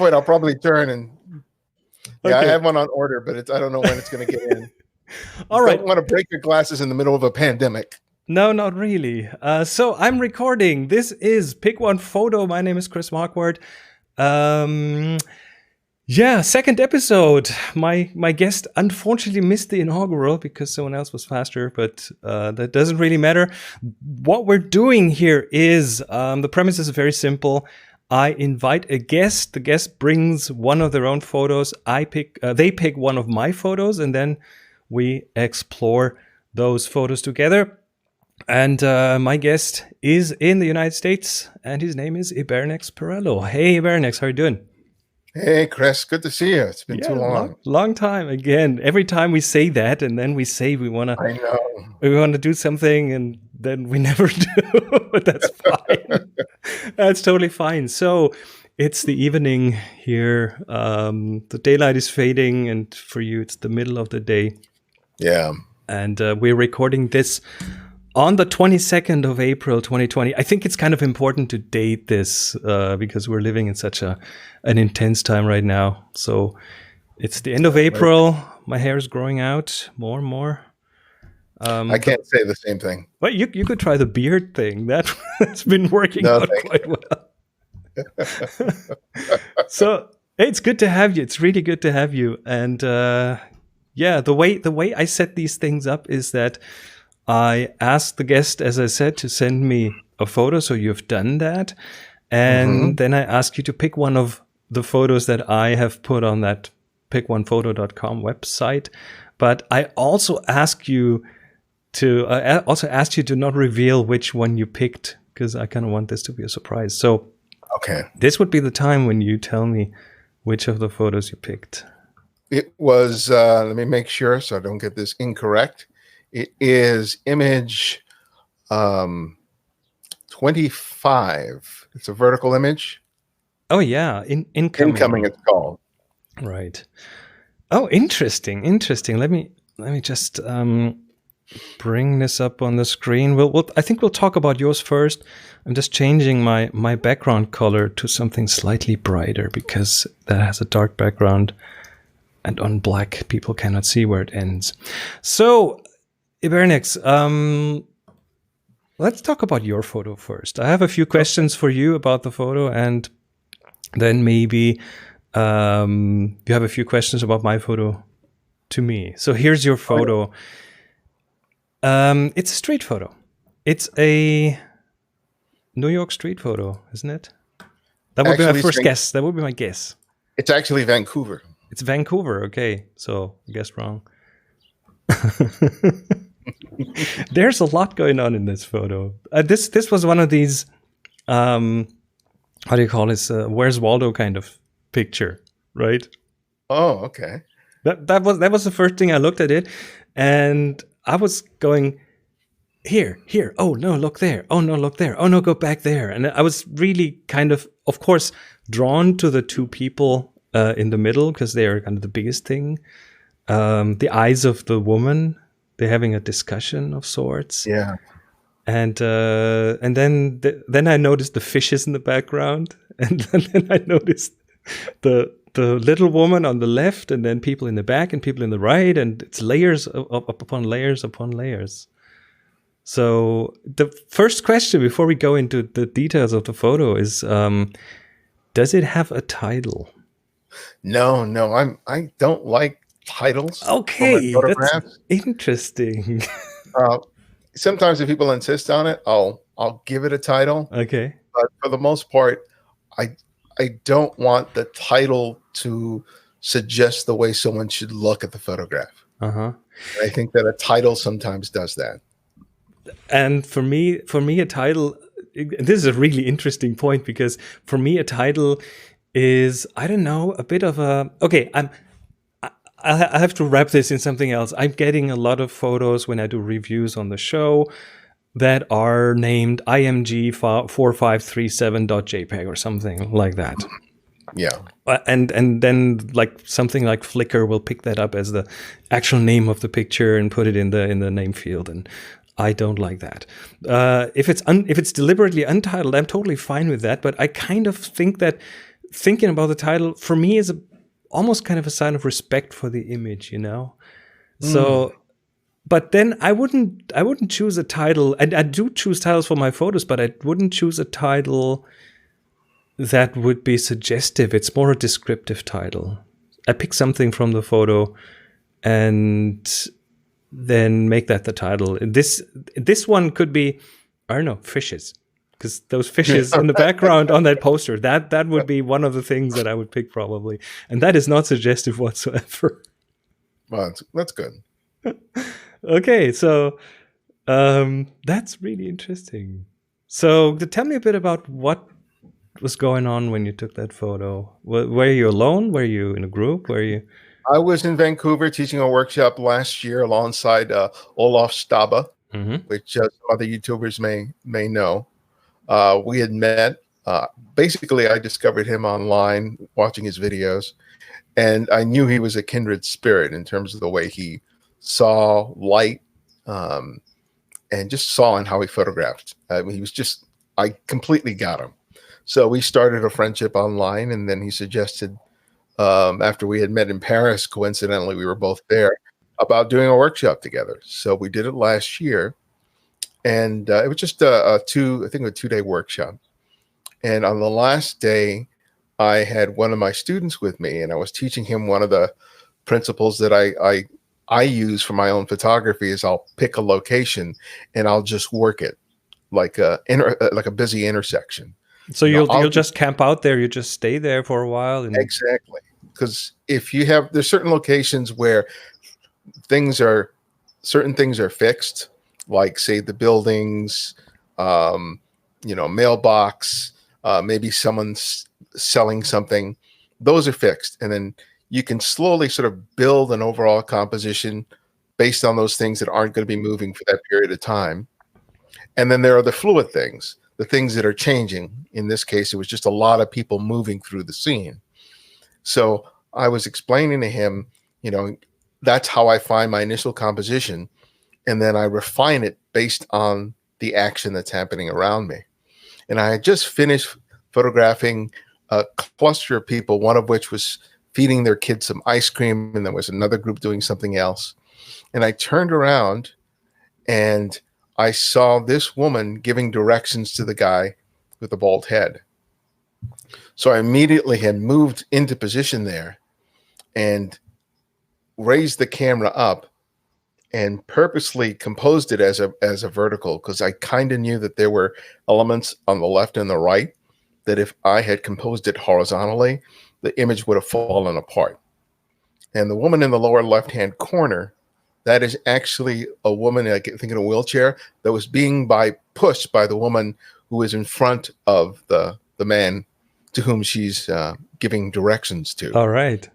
point, I'll probably turn and Okay. I have one on order, but I don't know when it's going to get in. All right. Don't want to break your glasses in the middle of a pandemic. No, not really. So I'm recording. This is Pick One Photo. My name is Chris Marquardt. Second episode. My guest unfortunately missed the inaugural because someone else was faster, but that doesn't really matter. What we're doing here is the premise is very simple. I invite a guest. The guest brings one of their own photos. They pick one of my photos, and then we explore those photos together. And my guest is in the United States, and his name is Ibarionex Perello. Hey, Ibarionex, how are you doing? Hey, Chris, good to see you. It's been too long. Long time. Again, every time we say that, and then we say we want to do something, and then we never do. But that's fine. That's totally fine. So it's the evening here. The daylight is fading, and for you, it's the middle of the day. Yeah. And we're recording this on the 22nd of April, 2020. I think it's kind of important to date this because we're living in such an intense time right now. So it's the end of April. My hair is growing out more and more. I can't say the same thing. Well, you could try the beard thing. That's been working out quite well. So hey, it's good to have you. It's really good to have you. And the way I set these things up is that I asked the guest, as I said, to send me a photo. So you've done that. And then I ask you to pick one of the photos that I have put on that pickonephoto.com website. But I also asked you to not reveal which one you picked, because I kind of want this to be a surprise. So this would be the time when you tell me which of the photos you picked. It was, let me make sure so I don't get this incorrect. It is image 25. It's a vertical image. Oh yeah, incoming. Incoming, it's called. Right. Oh, interesting. Let me just bring this up on the screen. I think we'll talk about yours first. I'm just changing my background color to something slightly brighter because that has a dark background, and on black people cannot see where it ends. So Ibarionex, let's talk about your photo first. I have a few questions for you about the photo, and then maybe you have a few questions about my photo to me. So here's your photo. It's a street photo. It's a New York street photo, isn't it? That would be my first guess. That would be my guess. It's actually Vancouver. It's Vancouver. Okay, so I guessed wrong. There's a lot going on in this photo. This was one of these, how do you call this? Where's Waldo kind of picture, right? Oh, okay. That was the first thing I looked at it, and I was going here. Oh no, look there. Oh no, look there. Oh no, go back there. And I was really kind of course, drawn to the two people in the middle because they are kind of the biggest thing. The eyes of the woman. They're having a discussion of sorts. Yeah. And then I noticed the fishes in the background, and then I noticed the little woman on the left, and then people in the back and people in the right, and it's layers upon layers upon layers. So the first question before we go into the details of the photo is, does it have a title? No, I don't like titles. Okay, that's interesting. Sometimes if people insist on it, I'll give it a title. Okay. But for the most part, I don't want the title to suggest the way someone should look at the photograph. I think that a title sometimes does that. And for me, a title. This is a really interesting point because for me, a title is, I don't know, a bit of a. Okay, I have to wrap this in something else. I'm getting a lot of photos when I do reviews on the show that are named img4537.jpg or something like that. Yeah. And then like something like Flickr will pick that up as the actual name of the picture and put it in the name field, and I don't like that. If it's deliberately untitled, I'm totally fine with that, but I kind of think that thinking about the title for me is almost kind of a sign of respect for the image, you know. So, but then I wouldn't choose a title. I do choose titles for my photos, but I wouldn't choose a title that would be suggestive. It's more a descriptive title. I pick something from the photo and then make that the title. This one could be, I don't know, fishes, because those fishes in the background on that poster, that would be one of the things that I would pick probably, and that is not suggestive whatsoever. Well, that's good. Okay, so that's really interesting. So tell me a bit about what was going on when you took that photo. Were you alone? Were you in a group? Were you? I was in Vancouver teaching a workshop last year alongside Olaf Staba, which some other YouTubers may know. We had met. Basically, I discovered him online watching his videos, and I knew he was a kindred spirit in terms of the way he saw light and just saw and how he photographed. I mean, I completely got him. So we started a friendship online, and then he suggested, after we had met in Paris, coincidentally, we were both there, about doing a workshop together. So we did it last year, and it was just a 2-day workshop. And on the last day, I had one of my students with me, and I was teaching him one of the principles that I use for my own photography is I'll pick a location and I'll just work it like a busy intersection. So you'll just camp out there. You just stay there for a while. Exactly. Because if you there's certain locations where certain things are fixed, like say the buildings, mailbox, maybe someone's selling something. Those are fixed. And then you can slowly sort of build an overall composition based on those things that aren't going to be moving for that period of time. And then there are the fluid things, the things that are changing. In this case, it was just a lot of people moving through the scene. So I was explaining to him, that's how I find my initial composition. And then I refine it based on the action that's happening around me. And I had just finished photographing a cluster of people, one of which was feeding their kids some ice cream, and there was another group doing something else. And I turned around and I saw this woman giving directions to the guy with the bald head. So I immediately had moved into position there and raised the camera up and purposely composed it as a vertical, because I kind of knew that there were elements on the left and the right that if I had composed it horizontally, the image would have fallen apart. And the woman in the lower left-hand corner, that is actually a woman, I think in a wheelchair, that was being pushed by the woman who is in front of the man to whom she's giving directions to. All right.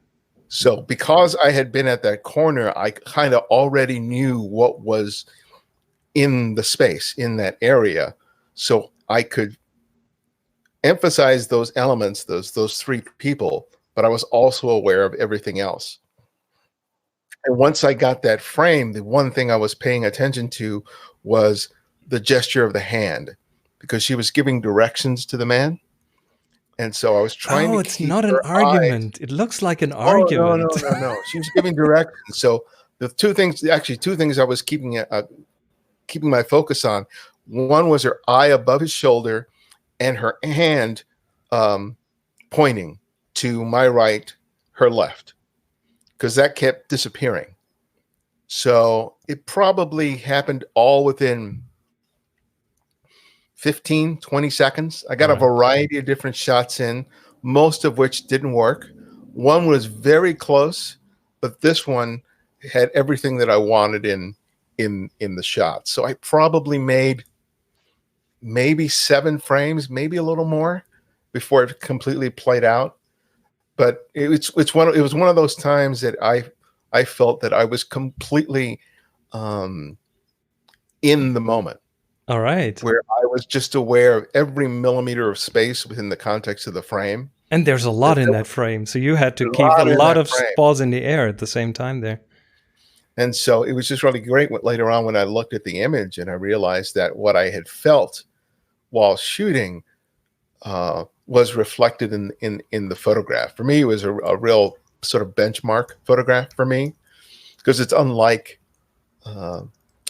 So because I had been at that corner, I kind of already knew what was in the space, in that area. So I could emphasize those elements, those three people, but I was also aware of everything else. And once I got that frame, the one thing I was paying attention to was the gesture of the hand, because she was giving directions to the man. And so I was trying to it's not an argument. Eyes. It looks like an argument. No. She was giving directions. So the two things I was keeping my focus on. One was her eye above his shoulder and her hand pointing to my right, her left, because that kept disappearing. So it probably happened all within 15, 20 seconds. I got a variety of different shots in, most of which didn't work. One was very close, but this one had everything that I wanted in the shot. So I probably made maybe 7 frames, maybe a little more, before it completely played out. But it was one of those times that I felt that I was completely in the moment. All right. Where I was just aware of every millimeter of space within the context of the frame. And there's a lot in that frame. So you had to keep a lot of balls in the air at the same time there. And so it was just really great later on when I looked at the image and I realized that what I had felt while shooting was reflected in the photograph. For me, it was a real sort of benchmark photograph for me, because it's unlike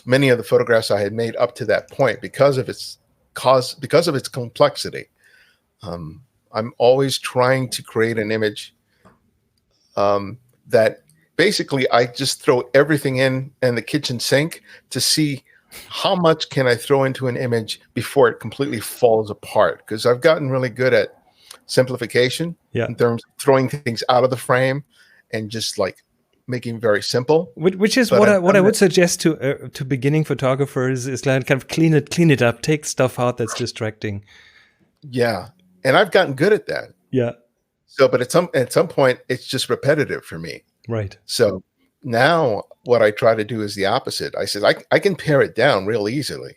many of the photographs I had made up to that point because of its complexity. I'm always trying to create an image that basically I just throw everything in the kitchen sink to see how much can I throw into an image before it completely falls apart. Because I've gotten really good at simplification in terms of throwing things out of the frame and just like making very simple. Which is what I would suggest to beginning photographers is like kind of clean it up, take stuff out that's distracting. Yeah, and I've gotten good at that. Yeah. So, but at some point, it's just repetitive for me. Right. So now what I try to do is the opposite. I said, I can pare it down real easily,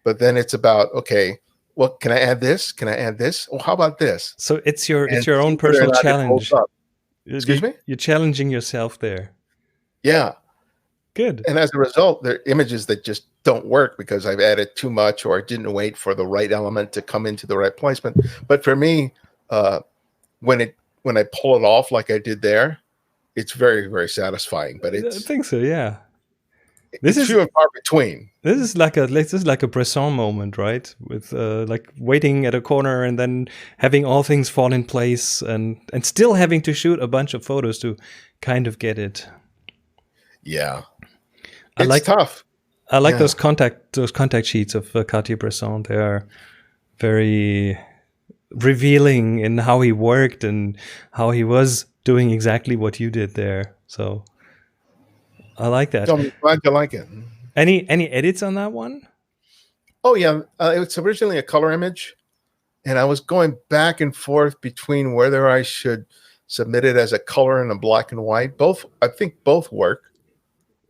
but then it's about, okay, well, can I add this? Can I add this? Oh, how about this? So it's your own personal challenge. Excuse me? You're challenging yourself there. Yeah. Good. And as a result, there are images that just don't work because I've added too much or I didn't wait for the right element to come into the right placement. But for me, when I pull it off like I did there, it's very, very satisfying. But I think so, yeah. This is few and far between. This is like a Bresson moment, right? With like waiting at a corner and then having all things fall in place and still having to shoot a bunch of photos to kind of get it. Yeah, it's tough. I like those contact sheets of Cartier-Bresson. They are very revealing in how he worked and how he was doing exactly what you did there. So I like that. I'm glad you like it. Any edits on that one? Oh yeah, it's originally a color image, and I was going back and forth between whether I should submit it as a color and a black and white. I think both work,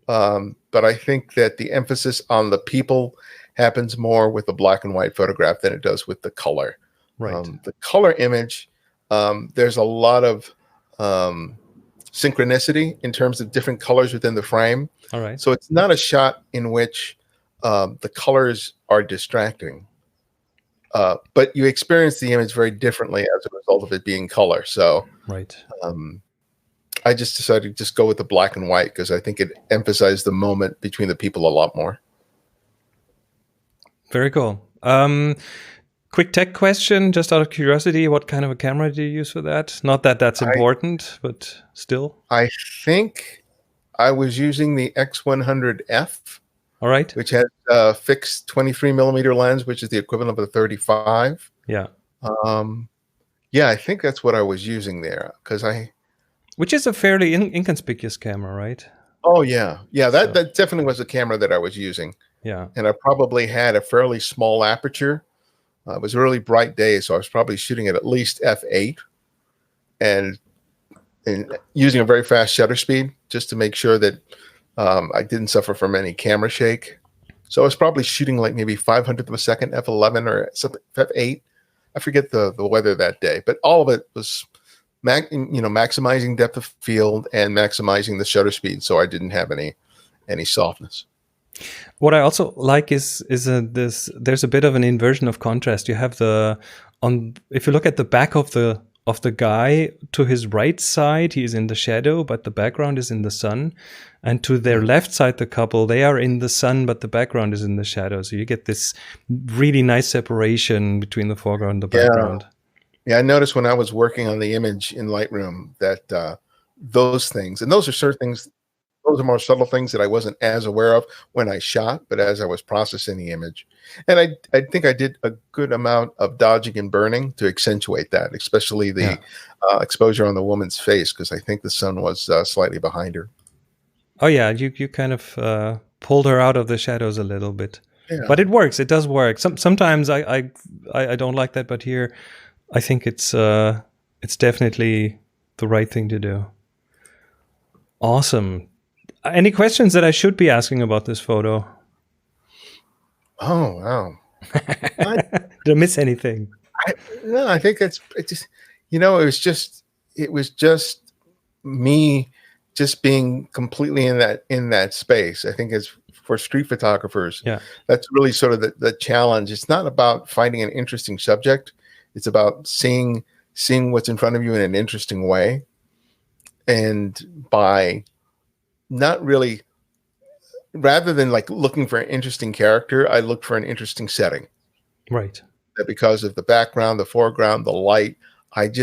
but I think that the emphasis on the people happens more with the black and white photograph than it does with the color. Right. The color image, there's a lot of synchronicity in terms of different colors within the frame. All right. So it's not a shot in which the colors are distracting, but you experience the image very differently as a result of it being color. So right. I just decided to just go with the black and white because I think it emphasized the moment between the people a lot more. Very cool. Quick tech question, just out of curiosity, what kind of a camera do you use for that? Not that that's important, but still. I think I was using the X100F. All right. Which has a fixed 23 millimeter lens, which is the equivalent of a 35. Yeah. Yeah, I think that's what I was using there which is a fairly inconspicuous camera, right? Oh yeah. Yeah, that definitely was a camera that I was using. Yeah. And I probably had a fairly small aperture. It was a really bright day, so I was probably shooting at least f8 and using a very fast shutter speed just to make sure that I didn't suffer from any camera shake. So I was probably shooting like maybe 500th of a second, f11 or something, f8. I forget the weather that day, but all of it was maximizing depth of field and maximizing the shutter speed, so I didn't have any softness. What I also like is there's a bit of an inversion of contrast. You have if you look at the back of the guy, to his right side, he is in the shadow, but the background is in the sun. And to their left side, the couple, they are in the sun, but the background is in the shadow. So you get this really nice separation between the foreground and the background. Yeah, I noticed when I was working on the image in Lightroom that those things, and those are certain things, those are more subtle things that I wasn't as aware of when I shot, but as I was processing the image. And I think I did a good amount of dodging and burning to accentuate that, especially the exposure on the woman's face, because I think the sun was slightly behind her. Oh yeah, you kind of pulled her out of the shadows a little bit. Yeah. But it works. It does work. Sometimes I don't like that, but here I think it's definitely the right thing to do. Awesome. Any questions that I should be asking about this photo? Oh, wow. Did I miss anything? No, I think it was just me just being completely in that space. I think it's for street photographers. Yeah. That's really sort of the challenge. It's not about finding an interesting subject. It's about seeing what's in front of you in an interesting way, and by not really, rather than like looking for an interesting character, I look for an interesting setting. Right. That because of the background, the foreground, the light,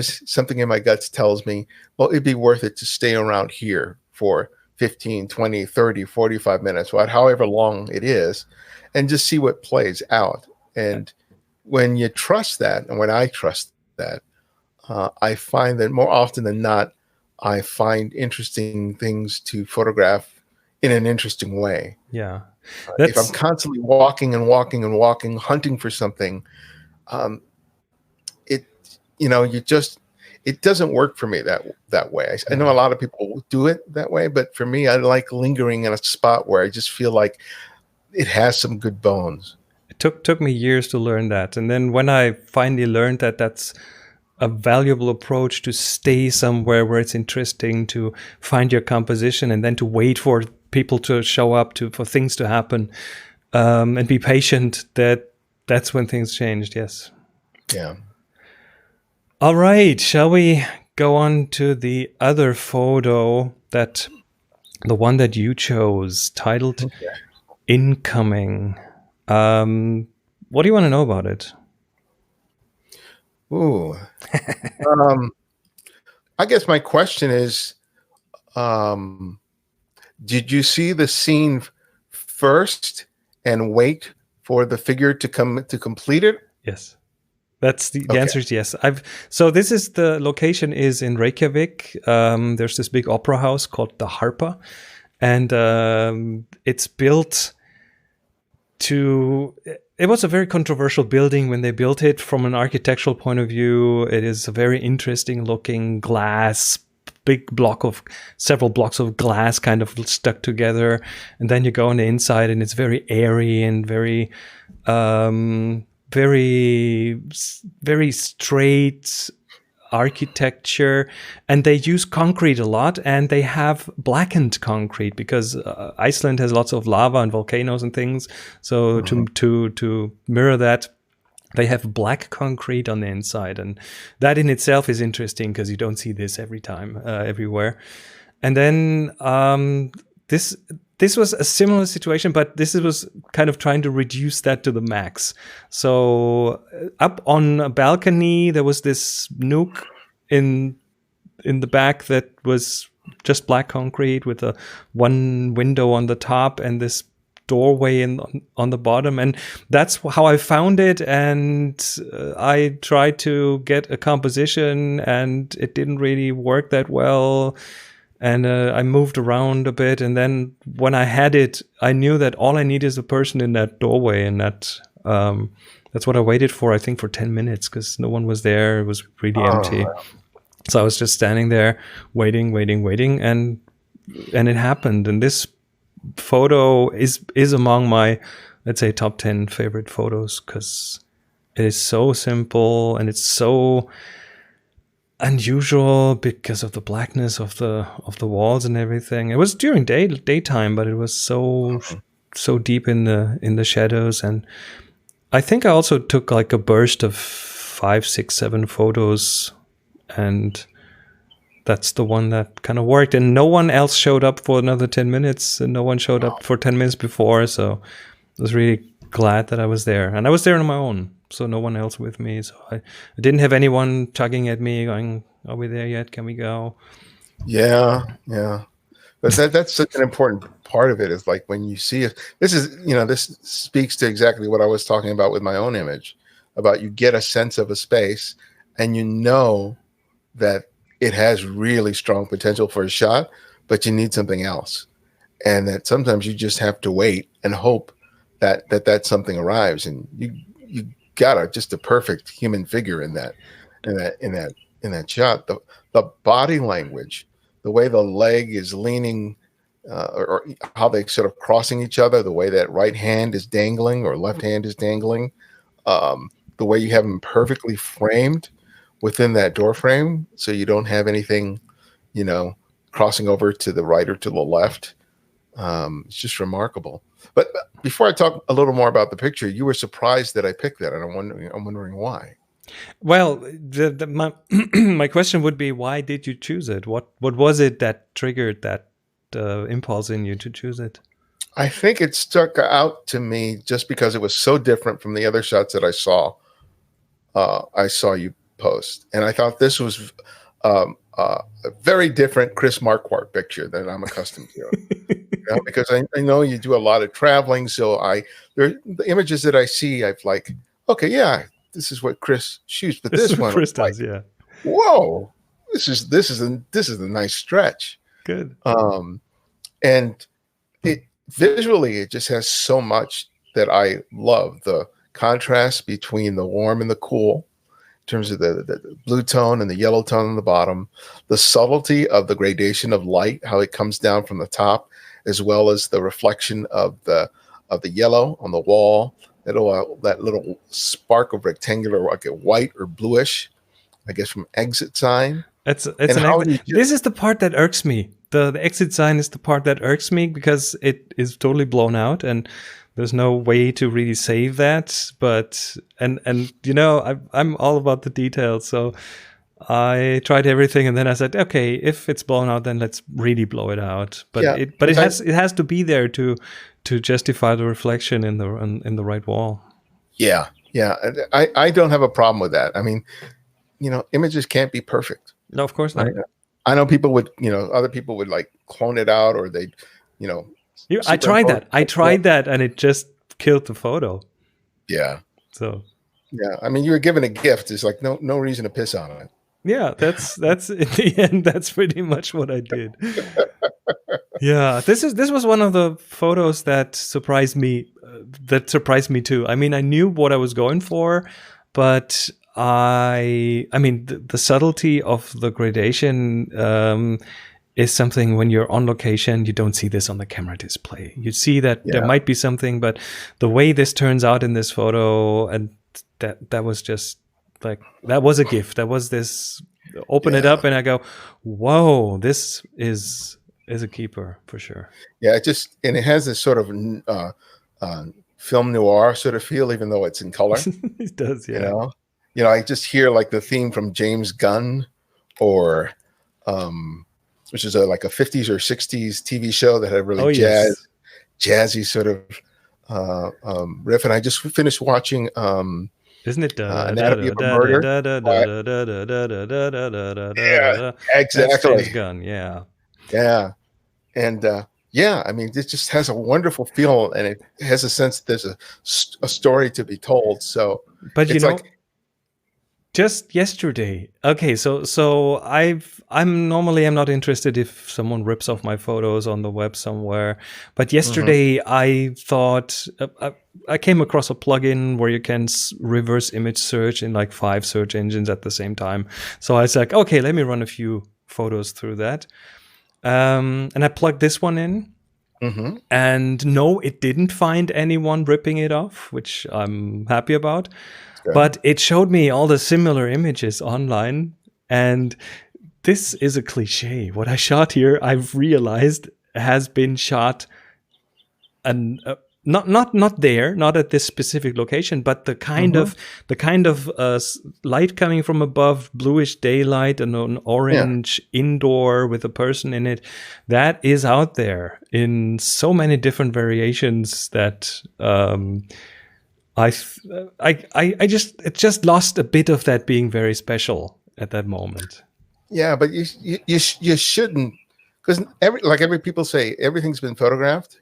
something in my guts tells me, well, it'd be worth it to stay around here for 15, 20, 30, 45 minutes, however long it is, and just see what plays out. And when you trust that, and when I trust that, I find that more often than not, I find interesting things to photograph in an interesting way. Yeah. If I'm constantly walking and walking and walking, hunting for something, it doesn't work for me that way. I know a lot of people do it that way, but for me, I like lingering in a spot where I just feel like it has some good bones. It took me years to learn that. And then when I finally learned that that's a valuable approach, to stay somewhere where it's interesting, to find your composition, and then to wait for people to show up, for things to happen, and be patient, that's when things changed. Yes. Yeah. All right. Shall we go on to the other photo, the one that you chose, titled Incoming? What do you want to know about it? Ooh. I guess my question is, did you see the scene first and wait for the figure to complete it? Yes. That's the answer is yes. So this is the location is in Reykjavik. There's this big opera house called the Harpa, and it's built to. It was a very controversial building when they built it. From an architectural point of view, it is a very interesting looking glass, big several blocks of glass kind of stuck together, and then you go on the inside, and it's very airy and very very straight architecture, and they use concrete a lot, and they have blackened concrete because Iceland has lots of lava and volcanoes and things. So to mirror that, they have black concrete on the inside, and that in itself is interesting because you don't see this everywhere. And then this was a similar situation, but this was kind of trying to reduce that to the max. So up on a balcony, there was this nook in the back that was just black concrete with one window on the top and this doorway on the bottom. And that's how I found it. And I tried to get a composition, and it didn't really work that well. And I moved around a bit, and then when I had it, I knew that all I need is a person in that doorway, and that's what I waited for. I think for 10 minutes because no one was there. It was really empty. So I was just standing there, waiting, and it happened. And this photo is among my, let's say, top 10 favorite photos because it is so simple and it's so unusual because of the blackness of the walls and everything. It was during daytime, but it was so deep in the shadows. And I think I also took like a burst of 5, 6, 7 photos, and that's the one that kind of worked. And no one else showed up for another 10 minutes, and no one showed up for 10 minutes before. So I was really glad that I was there, and I was there on my own. So no one else with me. So I didn't have anyone tugging at me going, are we there yet? Can we go? Yeah. But that's such an important part of it, is like when you see it, this speaks to exactly what I was talking about with my own image, about you get a sense of a space and you know that it has really strong potential for a shot, but you need something else. And that sometimes you just have to wait and hope that something arrives, and you got just a perfect human figure in that shot. The body language, the way the leg is leaning, or how they sort of crossing each other, the way that right hand is dangling or left hand is dangling, the way you have them perfectly framed within that door frame, so you don't have anything, crossing over to the right or to the left. It's just remarkable. But before I talk a little more about the picture, you were surprised that I picked that, and I'm wondering why. Well, my my question would be, why did you choose it? What was it that triggered that impulse in you to choose it? I think it stuck out to me just because it was so different from the other shots that I saw. I saw you post, and I thought this was a very different Chris Marquardt picture than I'm accustomed to. Because I know you do a lot of traveling, so the images that I see, I've like, okay, yeah, this is what Chris shoots, but this one, Chris like, does, yeah. Whoa, this is a nice stretch. Good. And it visually, it just has so much that I love. The contrast between the warm and the cool, in terms of the blue tone and the yellow tone on the bottom, the subtlety of the gradation of light, how it comes down from the top, as well as the reflection of the yellow on the wall, that little spark of rectangular, like a white or bluish, I guess from exit sign. It's an exit. This is the part that irks me. The exit sign is the part that irks me because it is totally blown out and there's no way to really save that. But and you know, I'm all about the details, so I tried everything, and then I said, okay, if it's blown out, then let's really blow it out. But yeah, it has to be there to justify the reflection in the right wall. Yeah, yeah. I don't have a problem with that. I mean, you know, images can't be perfect. No, of course not. I know people would, you know, other people would like clone it out, or they, you know. I tried that, and it just killed the photo. Yeah. So. Yeah, I mean, you were given a gift. There's like no reason to piss on it. Yeah, that's in the end. That's pretty much what I did. Yeah, this was one of the photos that surprised me. Too. I mean, I knew what I was going for, but I mean, the subtlety of the gradation is something when you're on location, you don't see this on the camera display. You see that there might be something, but the way this turns out in this photo, and that was just like, that was a gift. That was this, open it up and I go, whoa, this is a keeper for sure. Yeah, and it has this sort of film noir sort of feel, even though it's in color. It does, yeah. You know, I just hear like the theme from James Gunn, or which is like a 50s or 60s TV show that had a really jazzy sort of riff. And I just finished watching isn't it Anatomy of a Murder? Yeah, exactly. James Gunn, yeah. Yeah. And yeah, I mean, it just has a wonderful feel, and it has a sense that there's a story to be told. So, but you know, just yesterday. Okay, so I'm not interested if someone rips off my photos on the web somewhere. But yesterday I thought I came across a plugin where you can reverse image search in like 5 search engines at the same time. So I was like, okay, let me run a few photos through that. And I plugged this one in. And no, it didn't find anyone ripping it off, which I'm happy about. But it showed me all the similar images online, and this is a cliche. What I shot here, I've realized, has been shot, and not there, not at this specific location, but the kind of light coming from above, bluish daylight, and an orange indoor with a person in it, that is out there in so many different variations that. It just lost a bit of that being very special at that moment. Yeah, but you shouldn't, because every people say everything's been photographed,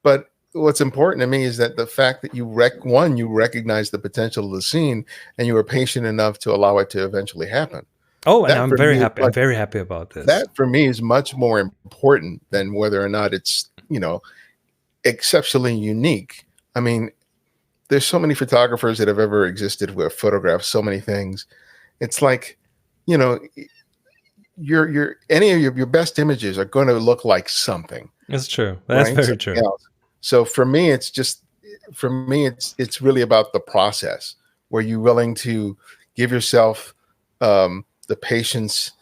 but what's important to me is that the fact that you recognize the potential of the scene, and you were patient enough to allow it to eventually happen. Oh, and I'm very happy. I'm very happy about this. That for me is much more important than whether or not it's, you know, exceptionally unique. I mean, there's so many photographers that have ever existed who have photographed so many things. It's like, you know, any of your best images are going to look like something. That's true. That's very true. Else. So for me, it's really about the process. Were you willing to give yourself the patience,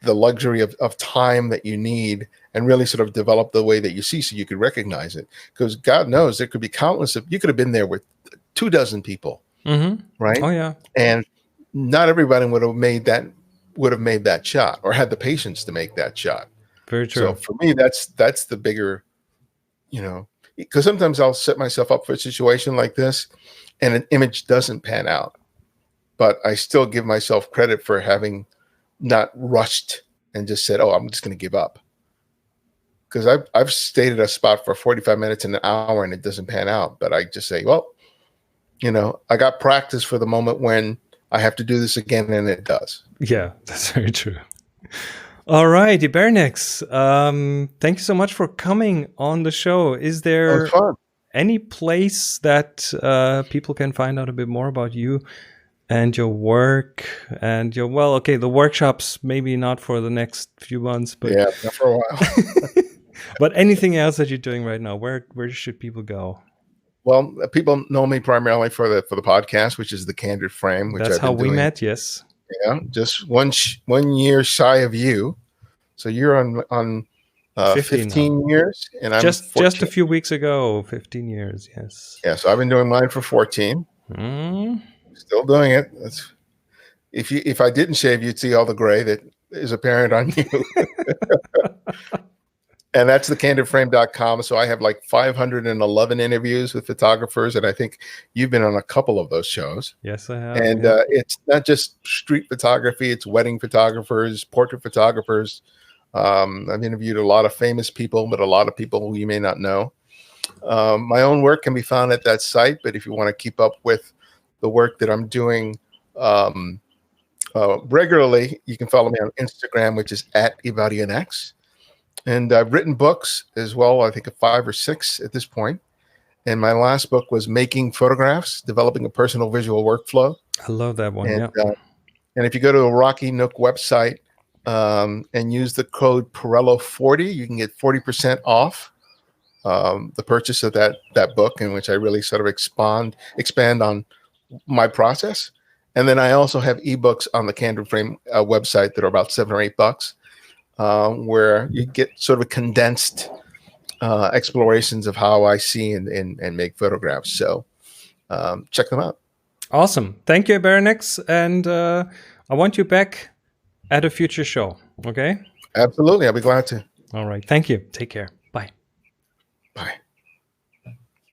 the luxury of time that you need, and really sort of develop the way that you see, so you could recognize it? Because God knows there could be countless you could have been there with 24 people, right? Oh yeah. And not everybody would have made that shot or had the patience to make that shot. Very true. So for me, that's the bigger, because sometimes I'll set myself up for a situation like this and an image doesn't pan out, but I still give myself credit for having not rushed and just said, oh, I'm just going to give up. Because I've stayed at a spot for 45 minutes and an hour and it doesn't pan out. But I just say, well, I got practice for the moment when I have to do this again, and it does. Yeah, that's very true. All right, Ibarionex, thank you so much for coming on the show. Is there any place that people can find out a bit more about you and your work and the workshops, maybe not for the next few months, but yeah, not for a while. But anything else that you're doing right now, where should people go? Well, people know me primarily for the podcast, which is the Candid Frame. Which that's I've been how we doing, met. Yes. Yeah, just 1 year shy of you. So you're on 15 years, and I'm just a few weeks ago. 15 years. Yes. Yeah. So I've been doing mine for 14. Still doing it. If I didn't shave, you'd see all the gray that is apparent on you. And that's thecandidframe.com. So I have like 511 interviews with photographers, and I think you've been on a couple of those shows. Yes, I have. And it's not just street photography; it's wedding photographers, portrait photographers. I've interviewed a lot of famous people, but a lot of people who you may not know. My own work can be found at that site, but if you want to keep up with the work that I'm doing regularly, you can follow me on Instagram, which is @Ibarionex. And I've written books as well, I think 5 or 6 at this point. And my last book was Making Photographs, Developing a Personal Visual Workflow. I love that one, and, and if you go to the Rocky Nook website and use the code Perello40, you can get 40% off the purchase of that book, in which I really sort of expand on my process. And then I also have ebooks on the Candid Frame website that are about $7 or $8. Where you get sort of condensed explorations of how I see and make photographs. So check them out. Awesome. Thank you, Ibarionex. And I want you back at a future show. Okay? Absolutely. I'll be glad to. All right. Thank you. Take care.